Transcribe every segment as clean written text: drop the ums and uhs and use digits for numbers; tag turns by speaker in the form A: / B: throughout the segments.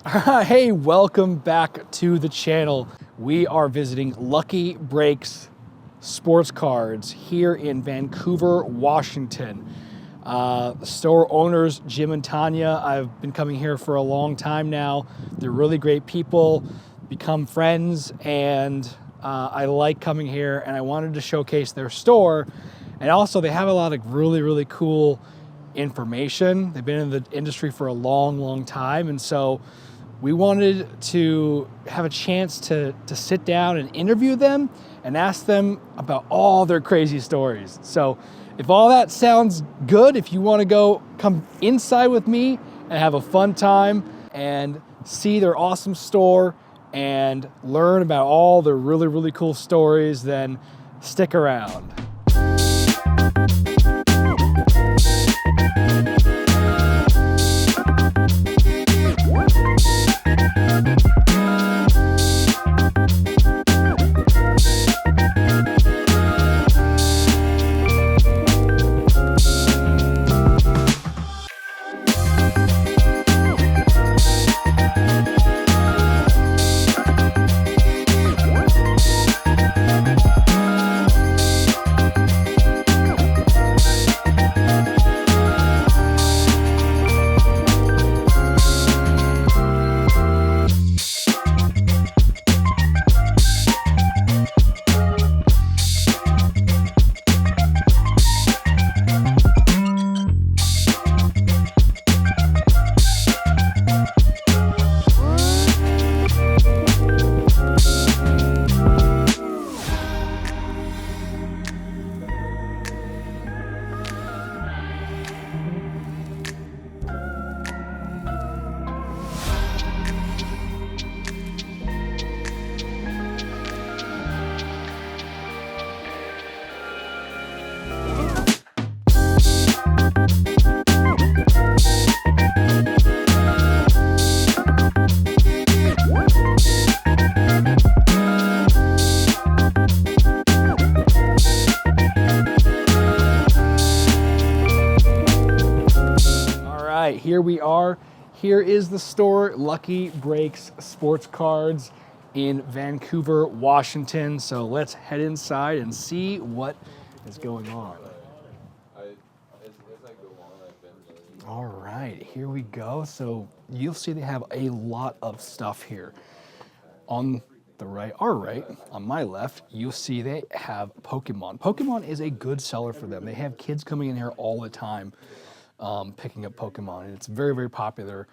A: Hey, welcome back to the channel. We are visiting Lucky Breaks Sports Cards here in Vancouver, Washington. Store owners, Jim and Tanya, I've been coming here for a long time now. They're really great people, become friends, and I like coming here, and I wanted to showcase their store. And also they have a lot of really cool information. They've been in the industry for a long time, and so we wanted to have a chance to sit down and interview them and ask them about all their crazy stories. So if all that sounds good, if you want to come inside with me and have a fun time and see their awesome store and learn about all their really cool stories, then stick around. Here we are. Here is the store, Lucky Breaks Sports Cards in Vancouver, Washington. So let's head inside and see what is going on. All right, here we go. So you'll see they have a lot of stuff here. On the right, on my left, you'll see they have Pokemon. Pokemon is a good seller for them. They have kids coming in here all the time. Picking up Pokemon, and it's very popular,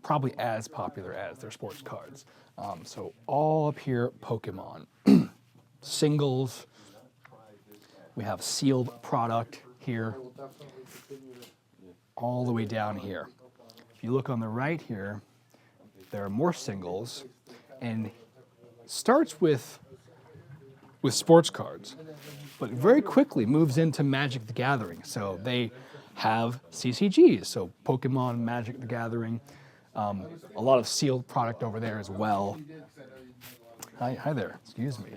A: probably as popular as their sports cards. So all up here, Pokemon. Singles, we have sealed product here, all the way down here. If you look on the right here, there are more singles, and starts with sports cards, but very quickly moves into Magic the Gathering. So they have CCGs, so Pokemon, Magic the Gathering, a lot of sealed product over there as well. Hi there, excuse me.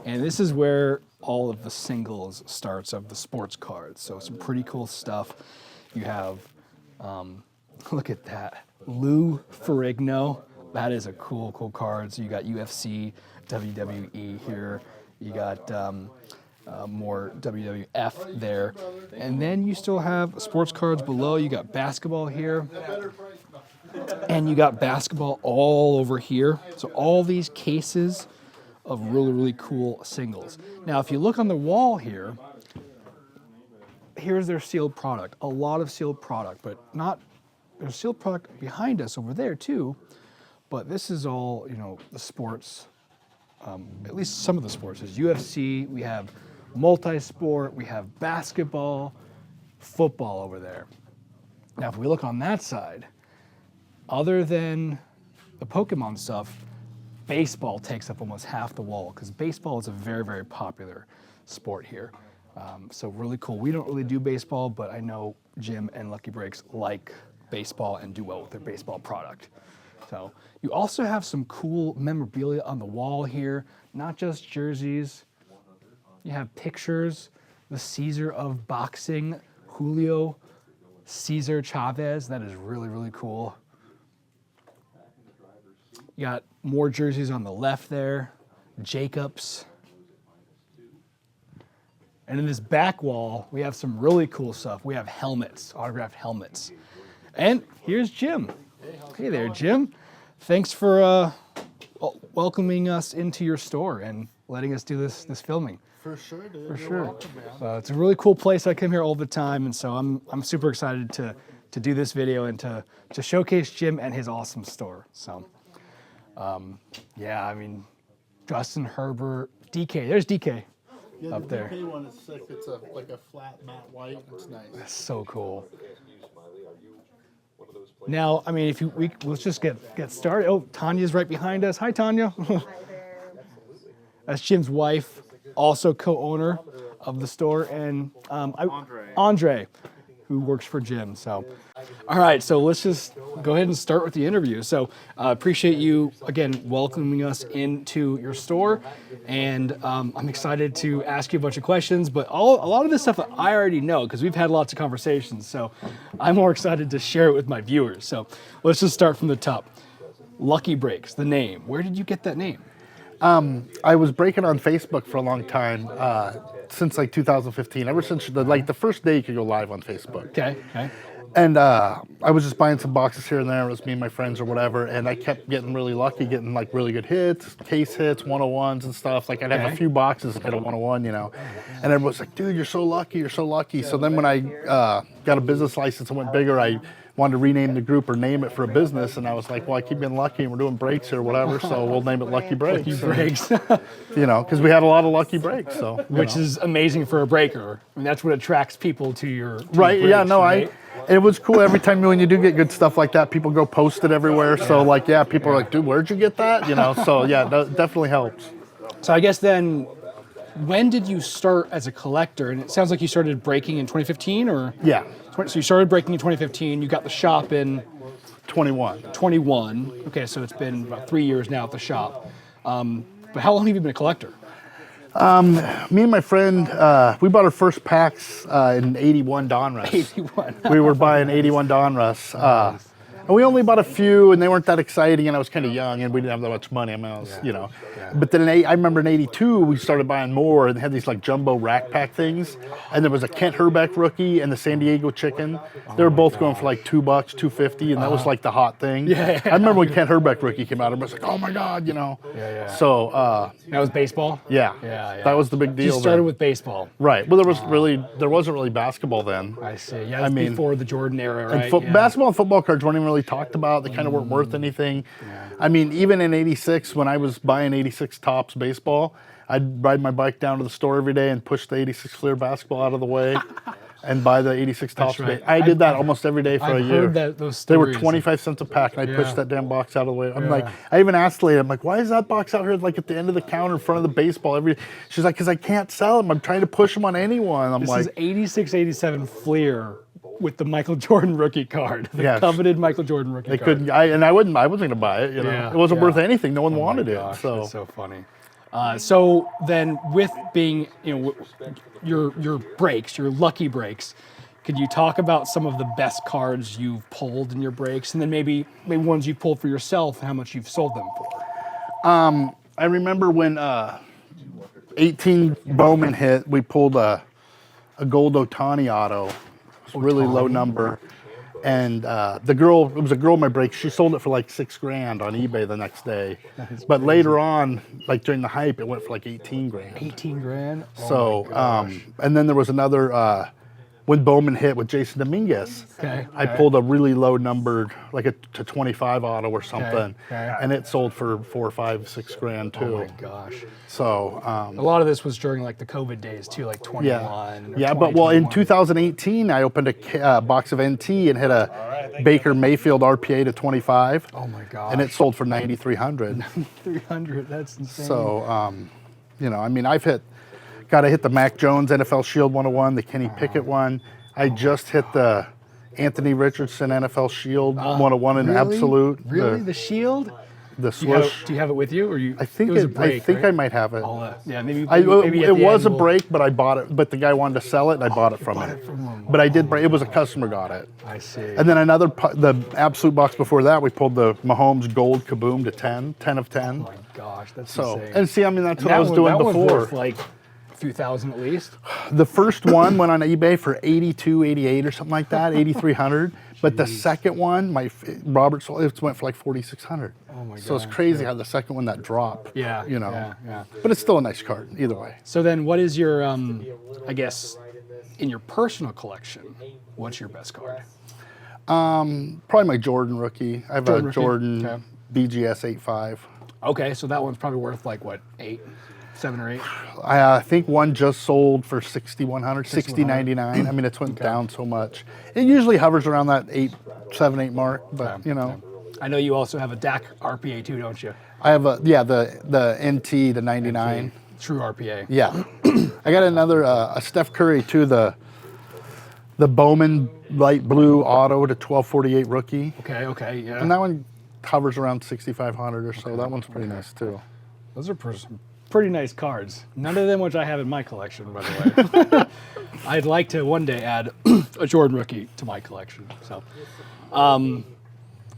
A: And this is where all of the singles starts of the sports cards. So some pretty cool stuff. You have, look at that, Lou Ferrigno. That is a cool card. So you got UFC, WWE here. You got more WWF there. And then you still have sports cards below. You got basketball here. And you got basketball all over here. So all these cases of really cool singles. Now, if you look on the wall here, here's their sealed product. A lot of sealed product, but not, there's sealed product behind us over there too. But this is all, the sports, at least some of the sports. There's UFC, we have multi-sport, we have basketball, football over there. Now, if we look on that side, other than the Pokemon stuff, baseball takes up almost half the wall because baseball is a very popular sport here. So really cool. We don't really do baseball, but I know Jim and Lucky Breaks like baseball and do well with their baseball product. So you also have some cool memorabilia on the wall here, not just jerseys. You have pictures, the Caesar of boxing, Julio Cesar Chavez. That is really, really cool. You got more jerseys on the left there. Jacobs. And in this back wall, we have some really cool stuff. We have helmets, autographed helmets. And here's Jim. Hey there, Jim. Thanks for welcoming us into your store and letting us do this filming.
B: For sure, dude.
A: For
B: You're
A: sure.
B: welcome, man.
A: It's a really cool place. I come here all the time, and so I'm super excited to do this video and to showcase Jim and his awesome store. So, yeah, I mean, Justin Herbert, DK. There's DK.
B: Yeah,
A: up
B: the
A: there.
B: DK one is sick. It's like a flat matte white. It's nice.
A: That's so cool. Now, I mean, let's just get started. Oh, Tanya's right behind us. Hi, Tanya.
C: Hi there.
A: That's Jim's wife, also co-owner of the store, and Andre, who works for Jim. So, all right, so let's just go ahead and start with the interview. So, appreciate you again welcoming us into your store, and I'm excited to ask you a bunch of questions. But a lot of this stuff I already know because we've had lots of conversations. So, I'm more excited to share it with my viewers. So, let's just start from the top. Lucky Breaks, the name. Where did you get that name?
B: I was breaking on Facebook for a long time, since like 2015. Ever since the first day you could go live on Facebook.
A: Okay.
B: And I was just buying some boxes here and there. It was me and my friends or whatever, and I kept getting really lucky, getting like really good hits, case hits, 101s and stuff. Like I'd have a few boxes and hit a 101, you know. And everyone's like, "Dude, you're so lucky, you're so lucky." So then when I got a business license and went bigger, I wanted to rename the group or name it for a business, and I was like, well, I keep getting lucky and we're doing breaks or whatever, so we'll name it Lucky Breaks.
A: Lucky Breaks.
B: You know, because we had a lot of lucky breaks. So
A: Which is amazing for a breaker. I mean, that's what attracts people to your
B: right,
A: breaks,
B: yeah, no,
A: right?
B: It was cool every time when you do get good stuff like that, people go post it everywhere. So like, yeah, people are like, dude, where'd you get that? You know, so yeah, that definitely helps.
A: So I guess then, when did you start as a collector? And it sounds like you started breaking in 2015, or?
B: Yeah.
A: So you started breaking in 2015, you got the shop in
B: 21.
A: 21. Okay, so it's been about 3 years now at the shop. But how long have you been a collector?
B: Me and my friend, we bought our first packs in 81 Donruss.
A: 81.
B: We were buying 81 Donruss. And we only bought a few, and they weren't that exciting, and I was kind of young, and we didn't have that much money. I mean, I was, you know. But then I remember in 82, we started buying more, and they had these like jumbo rack pack things. And there was a Kent Herbeck rookie and the San Diego Chicken. They were both going for like $2, $2.50, and that was like the hot thing.
A: Yeah.
B: I remember when Kent Herbeck rookie came out, I was like, oh my God, you know. So,
A: That was baseball?
B: yeah. That was the big deal.
A: You started
B: then.
A: with baseball.
B: Right. Well, there wasn't really basketball then.
A: I see. Yeah, that's before the Jordan era, right?
B: And basketball and football cards weren't even really talked about. They kind of weren't worth anything. I mean, even in 86, when I was buying 86 Topps baseball, I'd ride my bike down to the store every day and push the 86 Fleer basketball out of the way and buy the 86 Topps.
A: right.
B: I did that almost every day for a year.
A: Heard those
B: They were
A: stories.
B: 25 cents a pack, and I pushed that damn box out of the way. I'm like, I even asked the lady, I'm like, why is that box out here like at the end of the counter in front of the baseball? She's like, because I can't sell them. I'm trying to push them on anyone. I'm
A: This
B: like,
A: is 86, 87 Fleer with the Michael Jordan rookie card, the
B: Yes.
A: coveted Michael Jordan rookie
B: they
A: card.
B: couldn't. I wasn't going to buy it. You know,
A: Yeah,
B: it wasn't
A: yeah.
B: worth anything. No one
A: Oh my
B: wanted
A: gosh,
B: it. So
A: that's so funny. So then, with being, your breaks, your lucky breaks, could you talk about some of the best cards you've pulled in your breaks, and then maybe ones you pulled for yourself, and how much you've sold them for?
B: I remember when 18 Bowman hit, we pulled a gold Otani auto. It was a really low number. And it was a girl in my break. She sold it for like $6,000 on eBay the next day. But later on, like during the hype, it went for like 18 grand.
A: 18 grand.
B: So, and then there was another, when Bowman hit with Jason Dominguez, I pulled a really low numbered, like a 25 auto or something, and it sold for 4, 5, 6 grand too.
A: Oh my gosh.
B: So,
A: A lot of this was during like the COVID days too, like 21. or
B: yeah,
A: 20,
B: but well, in
A: 21.
B: 2018, I opened a box of NT and hit a Baker Mayfield RPA to 25.
A: Oh my gosh.
B: And it sold for 9,300.
A: 300. That's insane.
B: So, I mean, got to hit the Mac Jones NFL Shield 101, the Kenny Pickett one. I just hit the Anthony Richardson NFL Shield 101 in
A: Really?
B: Absolute.
A: Really? The Shield?
B: the swoosh.
A: Do you have it with you, or you?
B: I think
A: it was a break,
B: I think
A: right?
B: I might have it.
A: Yeah, maybe
B: it was a break, but I bought it. But the guy wanted to sell it, and I bought it from him. But I did break. It was a customer got it.
A: I see.
B: And then the absolute box before that, we pulled the Mahomes Gold Kaboom to 10 of 10.
A: Oh my gosh, that's
B: so
A: insane.
B: and see, I mean, that's what I was doing
A: that
B: before.
A: Was worth like a few thousand at least.
B: The first one went on eBay for 82, 88 or something like that, 8,300. But the second one, Robert sold it, went for like 4,600.
A: Oh my god!
B: So it's crazy how the second one that dropped.
A: Yeah,
B: you know.
A: Yeah.
B: But it's still a nice card either way.
A: So then, what is your, I guess, in your personal collection, what's your best card?
B: Probably my Jordan rookie. I have a Jordan BGS 8.5.
A: Okay, so that one's probably worth like what, 7 or 8?
B: I think one just sold for 6,100, 60.99. I mean, it's went down so much. It usually hovers around that 7, 8 mark, but you know.
A: I know you also have a DAC RPA too, don't you?
B: I have the NT, the 99.
A: NT, true RPA.
B: Yeah. I got another a Steph Curry too, the Bowman light blue auto to 1248 rookie.
A: Okay, yeah.
B: And that one hovers around 6,500 or so. That one's pretty nice too.
A: Those are pretty nice cards. None of them which I have in my collection, by the way. I'd like to one day add a Jordan rookie to my collection. So,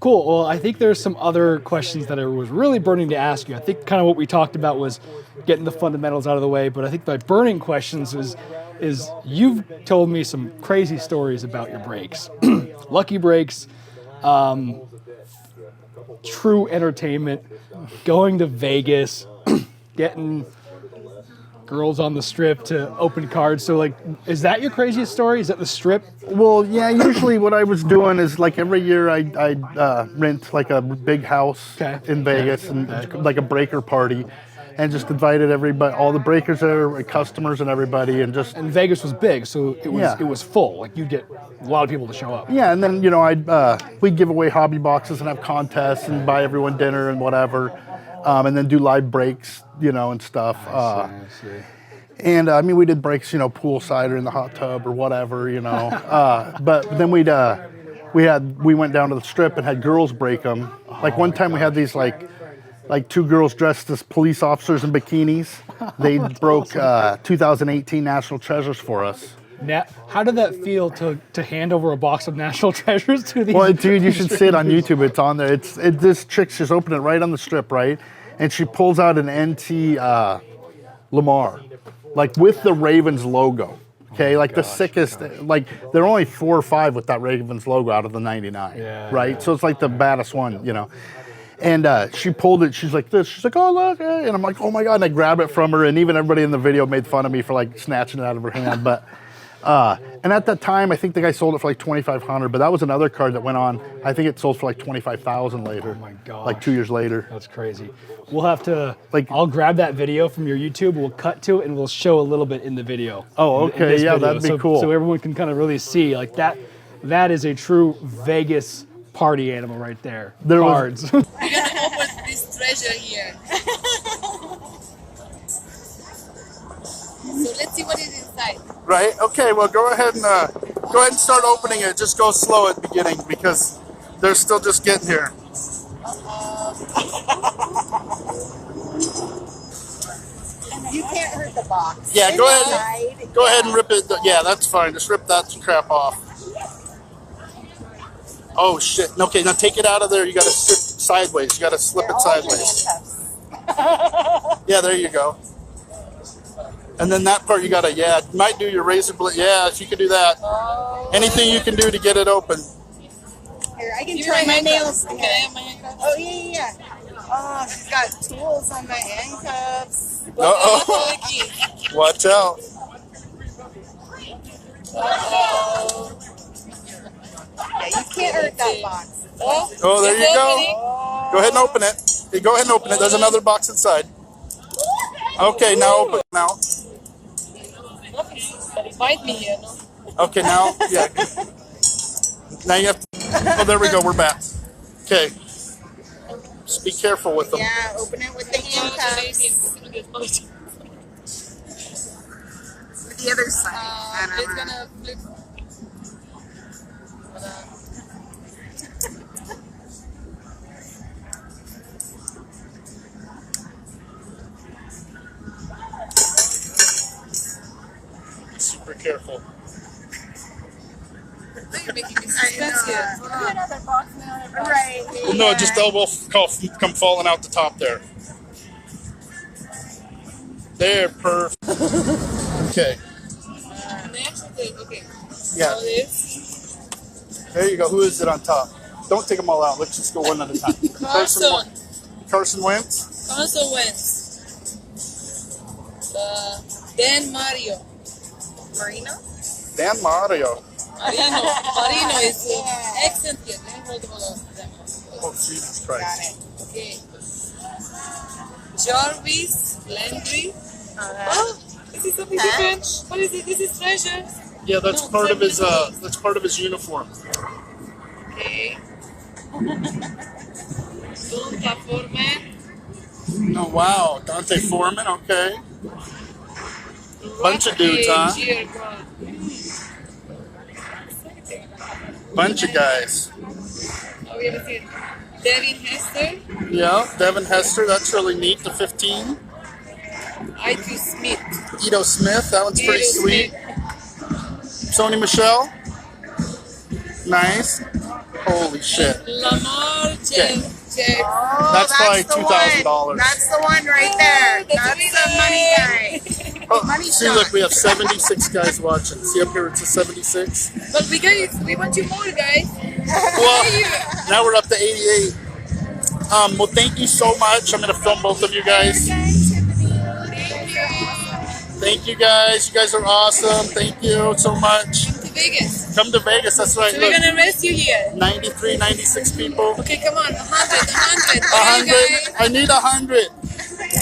A: cool. Well, I think there's some other questions that I was really burning to ask you. I think kind of what we talked about was getting the fundamentals out of the way, but I think my burning questions is you've told me some crazy stories about your breaks. Lucky breaks, true entertainment, going to Vegas, getting girls on the strip to open cards. So like, is that your craziest story? Is that the strip?
B: Well, yeah, usually what I was doing is like every year I'd rent like a big house in Vegas and like a breaker party and just invited everybody, all the breakers there, customers and everybody, and just...
A: And Vegas was big, so it was full. Like you'd get a lot of people to show up.
B: Yeah, and then, you know, we'd give away hobby boxes and have contests and buy everyone dinner and whatever. And then do live breaks, you know, and stuff.
A: I see.
B: And I mean, we did breaks, you know, poolside or in the hot tub or whatever, you know. But then we went down to the strip and had girls break them. Like one time we had these like 2 girls dressed as police officers in bikinis. They broke 2018 National Treasures for us.
A: Now, how did that feel to hand over a box of National Treasures to these?
B: Well, dude, you should see it on YouTube. It's on there. This chick, she's opening it right on the strip, right? And she pulls out an NT Lamar, like with the Ravens logo. Okay, like the sickest, like there are only 4 or 5 with that Ravens logo out of the 99, right? Yeah. So it's like the baddest one, you know. And she pulled it. She's like this. She's like, oh look, and I'm like, oh my god! And I grab it from her, and even everybody in the video made fun of me for like snatching it out of her hand, but. And at that time, I think the guy sold it for like 2,500, but that was another card that went on. I think it sold for like 25,000 later.
A: Oh my god!
B: Like 2 years later.
A: That's crazy. We'll have to I'll grab that video from your YouTube. We'll cut to it and we'll show a little bit in the video.
B: Oh, okay, yeah, that'd be cool.
A: So everyone can kind of really see like that. That is a true Vegas party animal right there. Cards.
C: We're gonna open this treasure here. So let's see what is inside.
B: Right. Okay. Well, go ahead and start opening it. Just go slow at the beginning because they're still just getting here.
C: You can't hurt the box.
B: Yeah. Go ahead. Go ahead and rip it. Yeah, that's fine. Just rip that crap off. Oh shit. Okay. Now take it out of there. You got to slip sideways. You got to slip it sideways. Yeah. There you go. And then that part you gotta, you might do your razor blade. Yeah, if you could do that. Anything you can do to get it open.
C: Here, I can try my nails. Can I have my handcuffs? Oh, yeah. Oh, she's got tools on the handcuffs.
B: Uh-oh. Watch out.
C: Yeah, you can't hurt that box.
B: Oh, there you go. Go ahead and open it. Hey, go ahead and open it. There's another box inside. Okay, now open it now.
C: Bite me here, no?
B: Okay, now, yeah. Now you have to, oh, there we go, we're back. Okay. Just be careful with them.
C: Yeah, open it with the handcuffs. The other side. It's gonna flip.
B: beautiful.
D: You're making me suspense here.
C: Another box now. Right.
B: Well, no, just they'll will come falling out the top there. They're perfect. Okay.
D: Next, okay.
B: Yeah.
D: So this.
B: There you go. Who is it on top? Don't take them all out. Let's just go one at a time. Carson Wentz.
D: Carson Wentz. Dan Mario.
C: Marino?
B: Dan Mario.
D: Marino is excellent here. Hold on.
B: Oh, Jesus Christ.
D: Okay. Jarvis Landry. Oh, this is something different. What is it? This is treasure.
B: Yeah, that's part of his. That's part of his uniform.
D: Okay. Donta Foreman.
B: Oh wow, Dante Foreman. Okay. Bunch of dudes, huh? Bunch of guys.
D: Oh, we have seen Devin Hester.
B: Yeah, Devin Hester. That's really neat. The 15.
D: I.Q. Smith.
B: Ito Smith. That one's pretty sweet. Sony Michelle. Nice. Holy shit.
D: Lamar Jackson.
C: Oh,
B: That's probably
C: the
B: $2,000.
C: one. That's the one right there. That's the money guy.
B: Oh,
C: Money
B: see,
C: shot.
B: look, we have 76 guys watching. See up here, it's a 76.
D: But we want you more, guys.
B: Well, now we're up to 88. Well, thank you so much. I'm going to film both of you guys. Thank you, guys. You guys are awesome. Thank you so much.
D: Come to Vegas.
B: Come to Vegas. That's right.
D: So we're going to arrest you here.
B: 93, 96 people.
D: Okay, come on. 100.
B: 100. I need 100.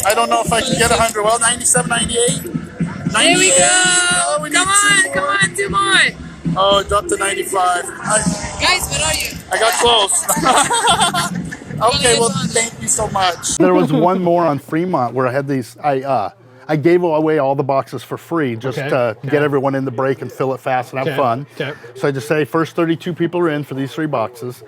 B: I don't know if I can get 100. Well, 97, 98. 98.
D: There we go.
B: Oh, we need
D: Come on, 2 more.
B: Oh, it dropped to 95.
D: Guys, where are you?
B: I got close. Okay, well, thank you so much. There was one more on Fremont where I had these. I gave away all the boxes for free just to get everyone in the break and fill it fast and have fun.
A: Okay.
B: So I just say first 32 people are in for these 3 boxes.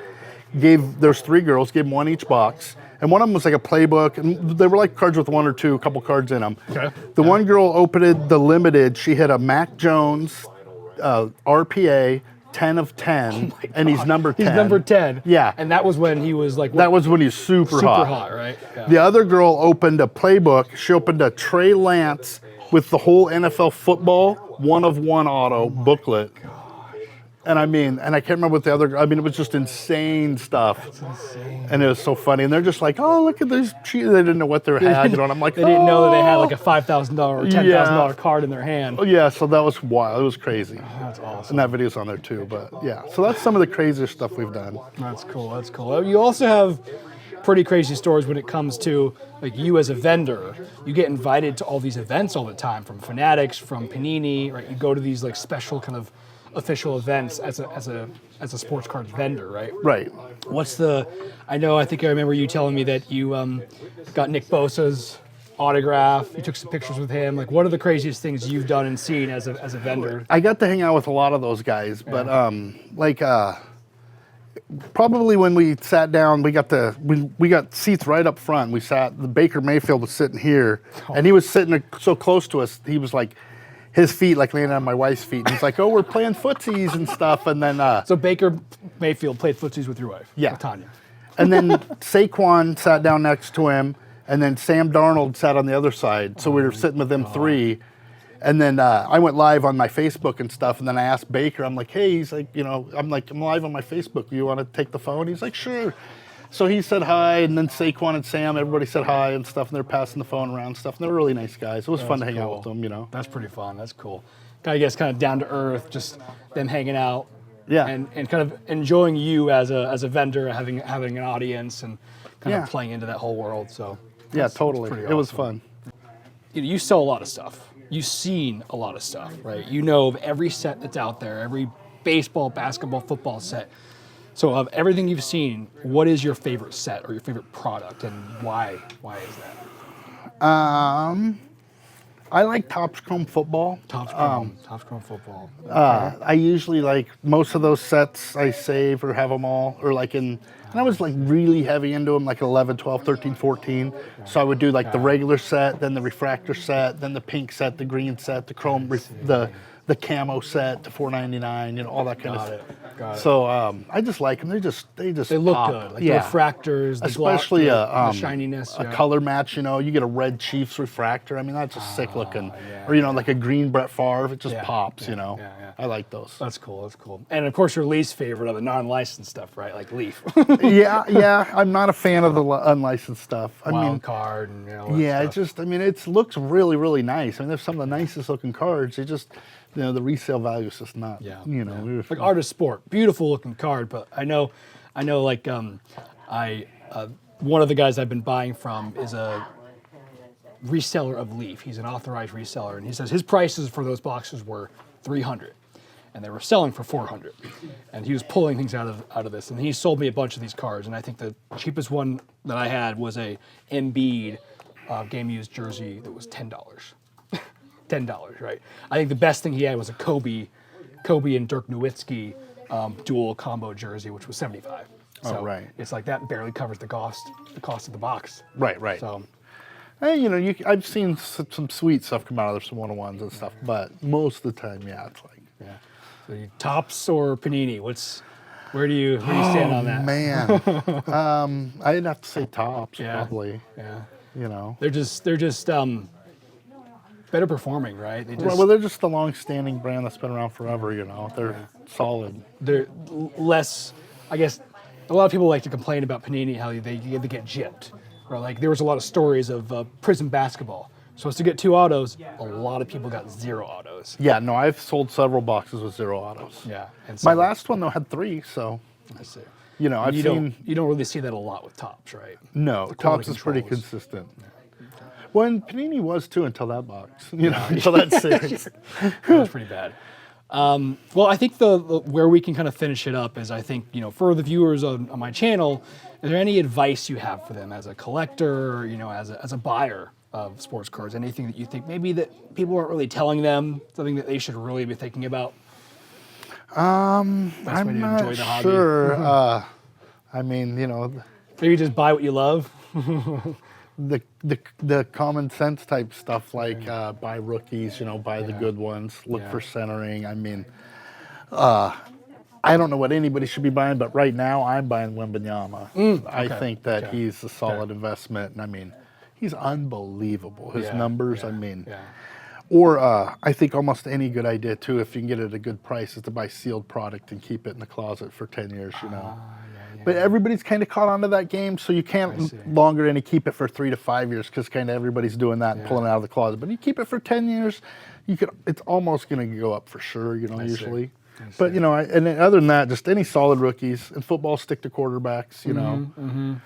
B: There's 3 girls, gave them 1 each box. And one of them was like a playbook, and they were like cards with 1 or 2, a couple cards in them.
A: Okay.
B: The one girl opened the limited. She had a Mac Jones RPA 10 of 10, and he's number 10.
A: He's number 10.
B: Yeah.
A: And that was when he was like...
B: That was when he was super hot.
A: Super hot, right? Yeah.
B: The other girl opened a playbook. She opened a Trey Lance with the whole NFL football 1 of 1 auto booklet. And I can't remember what the other, it was just insane stuff.
A: That's insane.
B: And it was so funny. And they're just like, oh, look at this. They didn't know what they had. And I'm like,
A: they didn't know that they had like a $5,000 or $10,000 card in their hand.
B: Oh, yeah, so that was wild. It was crazy.
A: That's awesome.
B: And that video's on there too. But yeah, so that's some of the craziest stuff we've done.
A: That's cool. That's cool. You also have pretty crazy stories when it comes to like you as a vendor. You get invited to all these events all the time from Fanatics, from Panini, right? You go to these like special kind of official events as a sports cards vendor, right?
B: Right.
A: I think I remember you telling me that you got Nick Bosa's autograph. You took some pictures with him. Like, what are the craziest things you've done and seen as a vendor?
B: I got to hang out with a lot of those guys, but probably when we sat down, we got seats right up front. The Baker Mayfield was sitting here, and he was sitting so close to us. He was like, his feet like landed on my wife's feet. And he's like, oh, we're playing footsies and stuff. And then
A: so Baker Mayfield played footsies with your wife, with Tanya.
B: And then Saquon sat down next to him, and then Sam Darnold sat on the other side. So we were sitting with them 3. And then I went live on my Facebook and stuff. And then I asked Baker, I'm like, hey, he's like, I'm live on my Facebook. You want to take the phone? He's like, sure. So he said hi, and then Saquon and Sam, everybody said hi and stuff, and they're passing the phone around and stuff, and they're really nice guys. It was fun to hang out with them, That's
A: pretty fun. That's cool. I guess kind of down to earth, just them hanging out.
B: Yeah.
A: And kind of enjoying you as a vendor, having an audience, and kind of playing into that whole world. So
B: yeah, totally. It was fun.
A: You sell a lot of stuff. You've seen a lot of stuff, right? You know of every set that's out there, every baseball, basketball, football set. So of everything you've seen, what is your favorite set or your favorite product, and why is that?
B: I like Topps Chrome football.
A: Topps Chrome football.
B: I usually like most of those sets I save or have them all, or and I was like really heavy into them, like 11, 12, 13, 14. So I would do like the regular set, then the refractor set, then the pink set, the green set, the chrome, the the camo set to $4.99, you know, all that kind of stuff.
A: Got it.
B: So I just like them. They
A: look
B: pop.
A: good. Like the refractors, the
B: especially
A: the shininess.
B: a color match. You know, you get a red Chiefs refractor. I mean, that's just sick looking. Or you know, like a green Brett Favre. It just pops. You know, I like those.
A: That's cool. That's cool. And of course, your least favorite of the non-licensed stuff, right? Like Leaf.
B: yeah. I'm not a fan of the unlicensed stuff. I mean,
A: card and
B: I mean, it looks really, really nice. I mean, there's some of the nicest looking cards. They just, you know, the resale value is just not. You know,
A: like Artist Sport, beautiful looking card, but I know, like one of the guys I've been buying from is a reseller of Leaf. He's an authorized reseller, and he says his prices for those boxes were $300, and they were selling for $400, and he was pulling things out of this, and he sold me a bunch of these cards, and I think the cheapest one that I had was a Embiid game used jersey that was $10. $10, right? I think the best thing he had was a Kobe and Dirk Nowitzki dual combo jersey, which was $75. So it's like that barely covers the cost of the box.
B: Right.
A: So,
B: hey, you know, I've seen some sweet stuff come out of some 101s and stuff, but most of the time, it's like
A: So Topps or Panini? Where do you stand on that?
B: Man, I'd have to say Topps probably.
A: Yeah.
B: You know,
A: they're just better performing, right?
B: Well, they're just the long-standing brand that's been around forever. You know, they're solid.
A: They're less, I guess. A lot of people like to complain about Panini, how they get gypped. Or like there was a lot of stories of Prism basketball. Supposed to get 2 autos, a lot of people got 0 autos.
B: Yeah, no, I've sold several boxes with 0 autos.
A: Yeah, and
B: my last one though had 3, so.
A: I see.
B: You know,
A: you don't really see that a lot with Topps, right?
B: No, Topps is pretty consistent. Well, and Panini was too until that box, you know, until that series.
A: That was pretty bad. Well, I think the where we can kind of finish it up is, I think, you know, for the viewers on my channel, is there any advice you have for them as a collector, or, you know, as a buyer of sports cards? Anything that you think maybe that people aren't really telling them, something that they should really be thinking about?
B: I'm not sure. I mean, you know,
A: maybe just buy what you love.
B: The common sense type stuff, like buy rookies, you know, buy the good ones, look for centering. I mean, I don't know what anybody should be buying, but right now I'm buying Wembanyama. I think that he's a solid investment, and I mean, he's unbelievable. His numbers, I mean. Or I think almost any good idea too, if you can get it at a good price, is to buy sealed product and keep it in the closet for 10 years, you know. But everybody's kind of caught onto that game, so you can't longer any keep it for 3 to 5 years, because kind of everybody's doing that and pulling it out of the closet. But you keep it for 10 years, it's almost going to go up for sure, you know, usually. But, you know, and then other than that, just any solid rookies. In football, stick to quarterbacks, you know.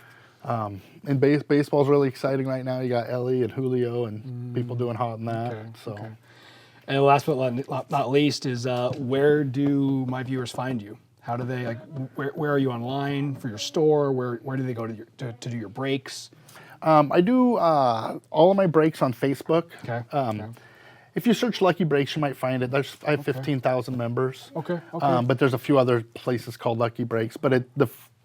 B: And baseball's really exciting right now. You got Ellie and Julio and people doing hot in that.
A: And last but not least is, where do my viewers find you? How do they, like, where are you online for your store? Where do they go to do your breaks?
B: I do all of my breaks on Facebook.
A: Okay.
B: If you search Lucky Breaks, you might find it. I have 15,000 members.
A: Okay.
B: But there's a few other places called Lucky Breaks. But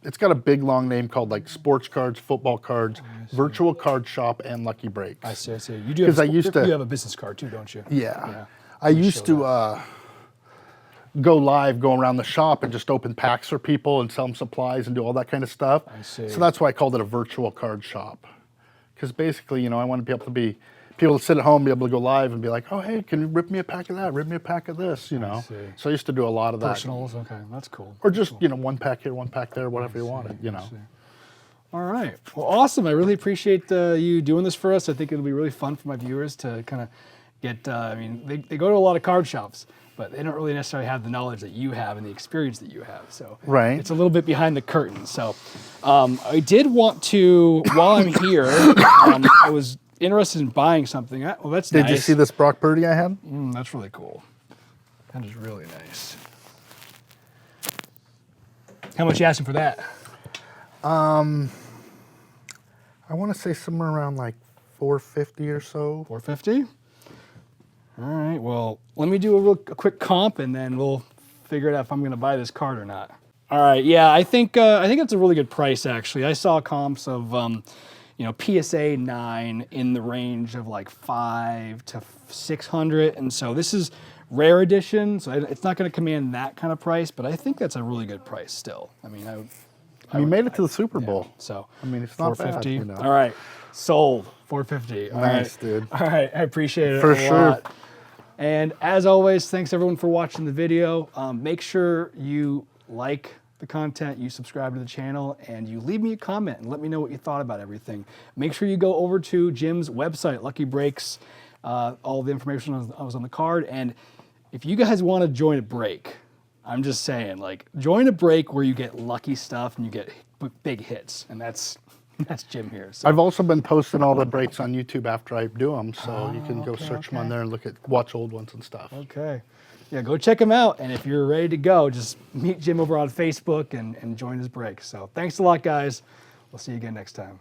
B: it's got a big long name called like Sports Cards, Football Cards, Virtual Card Shop, and Lucky Breaks.
A: I see. You do have you have a business card too, don't you?
B: Yeah. I used to go live, go around the shop and just open packs for people and sell them supplies and do all that kind of stuff.
A: I see.
B: So that's why I called it a virtual card shop. Because basically, you know, I want to be able to be people to sit at home, be able to go live and be like, oh, hey, can you rip me a pack of that? Rip me a pack of this, you know. So I used to do a lot of that.
A: Personals, okay, that's cool.
B: Or just, you know, 1 pack here, 1 pack there, whatever you wanted, you know.
A: All right. Well, awesome. I really appreciate you doing this for us. I think it'll be really fun for my viewers to kind of get, I mean, they go to a lot of card shops, but they don't really necessarily have the knowledge that you have and the experience that you have. So it's a little bit behind the curtain. So I did want to, while I'm here, I was interested in buying something. Well, that's nice.
B: Did you see this Brock Purdy I had?
A: That's really cool. That is really nice. How much are you asking for that?
B: I want to say somewhere around like $450 or so.
A: $450? All right. Well, let me do a quick comp, and then we'll figure it out if I'm going to buy this card or not. All right. Yeah, I think it's a really good price actually. I saw comps of you know, PSA 9 in the range of like $500 to $600, and so this is rare edition, so it's not going to command that kind of price, but I think that's a really good price still. I mean,
B: You made it to the Super Bowl.
A: so
B: I mean, it's not bad,
A: $450.
B: you know.
A: All right, sold. $450. All
B: Nice,
A: right.
B: dude.
A: All right, I appreciate it
B: For
A: a
B: sure.
A: lot. And as always, thanks everyone for watching the video. Make sure you like the content, you subscribe to the channel, and you leave me a comment and let me know what you thought about everything. Make sure you go over to Jim's website, Lucky Breaks. All the information was on the card. And if you guys want to join a break, I'm just saying, like, join a break where you get lucky stuff and you get big hits. And that's Jim here. So.
B: I've also been posting all the breaks on YouTube after I do them, so you can go search them on there and watch old ones and stuff.
A: Okay. Yeah, go check him out. And if you're ready to go, just meet Jim over on Facebook and join his break. So thanks a lot, guys. We'll see you again next time.